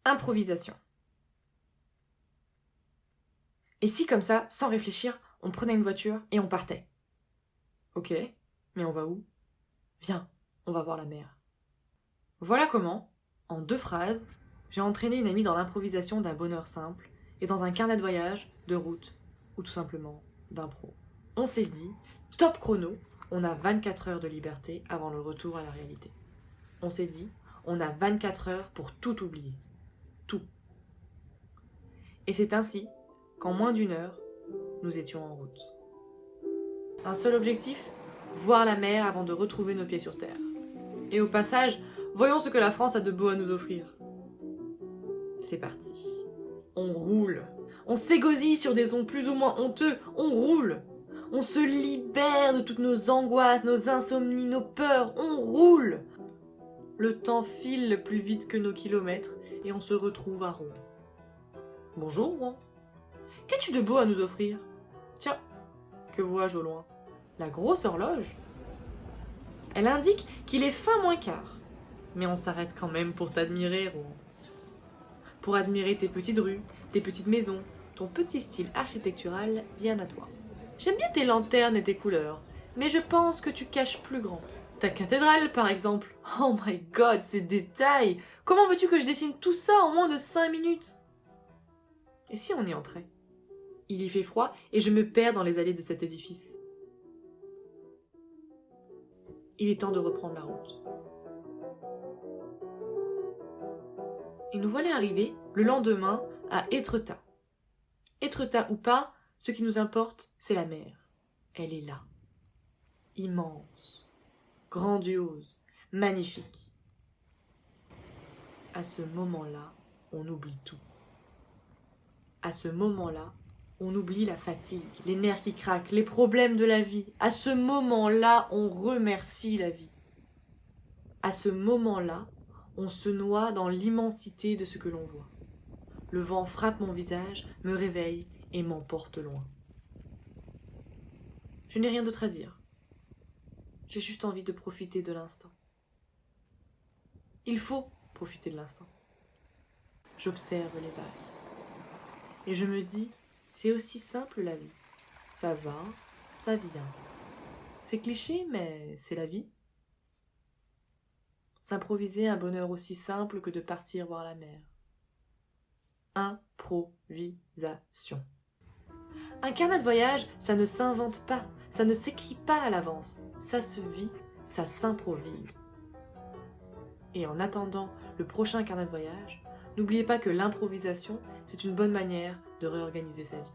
Improvisation. Et si comme ça, sans réfléchir, on prenait une voiture et on partait? Ok, mais on va où? Viens, on va voir la mer. Voilà comment, en 2 phrases, j'ai entraîné une amie dans l'improvisation d'un bonheur simple et dans un carnet de voyage, de route ou tout simplement d'impro. On s'est dit, top chrono, on a 24 heures de liberté avant le retour à la réalité. On s'est dit, on a 24 heures pour tout oublier. Tout. Et c'est ainsi qu'en moins d'1 heure, nous étions en route. Un seul objectif, voir la mer avant de retrouver nos pieds sur terre. Et au passage, voyons ce que la France a de beau à nous offrir. C'est parti. On roule. On s'égosille sur des sons plus ou moins honteux. On roule. On se libère de toutes nos angoisses, nos insomnies, nos peurs. On roule. Le temps file plus vite que nos kilomètres et on se retrouve à Rouen. Bonjour Rouen. Qu'as-tu de beau à nous offrir? Tiens, que vois-je au loin? La grosse horloge. Elle indique qu'il est fin moins quart. Mais on s'arrête quand même pour t'admirer, Rouen. Pour admirer tes petites rues, tes petites maisons, ton petit style architectural bien à toi. J'aime bien tes lanternes et tes couleurs, mais je pense que tu caches plus grand. Ta cathédrale, par exemple. Oh my god, ces détails! Comment veux-tu que je dessine tout ça en moins de 5 minutes? Et si on y entrait? Il y fait froid et je me perds dans les allées de cet édifice. Il est temps de reprendre la route. Et nous voilà arrivés le lendemain à Étretat. Étretat ou pas, ce qui nous importe, c'est la mer. Elle est là. Immense, grandiose, magnifique. À ce moment-là, on oublie tout. À ce moment-là, on oublie la fatigue, les nerfs qui craquent, les problèmes de la vie. À ce moment-là, on remercie la vie. À ce moment-là, on se noie dans l'immensité de ce que l'on voit. Le vent frappe mon visage, me réveille et m'emporte loin. Je n'ai rien d'autre à dire. J'ai juste envie de profiter de l'instant. Il faut profiter de l'instant. J'observe les vagues. Et je me dis, c'est aussi simple la vie. Ça va, ça vient. C'est cliché, mais c'est la vie. S'improviser un bonheur aussi simple que de partir voir la mer. Improvisation. Un carnet de voyage, ça ne s'invente pas, ça ne s'écrit pas à l'avance. Ça se vit, ça s'improvise. Et en attendant le prochain carnet de voyage, n'oubliez pas que l'improvisation, c'est une bonne manière de réorganiser sa vie.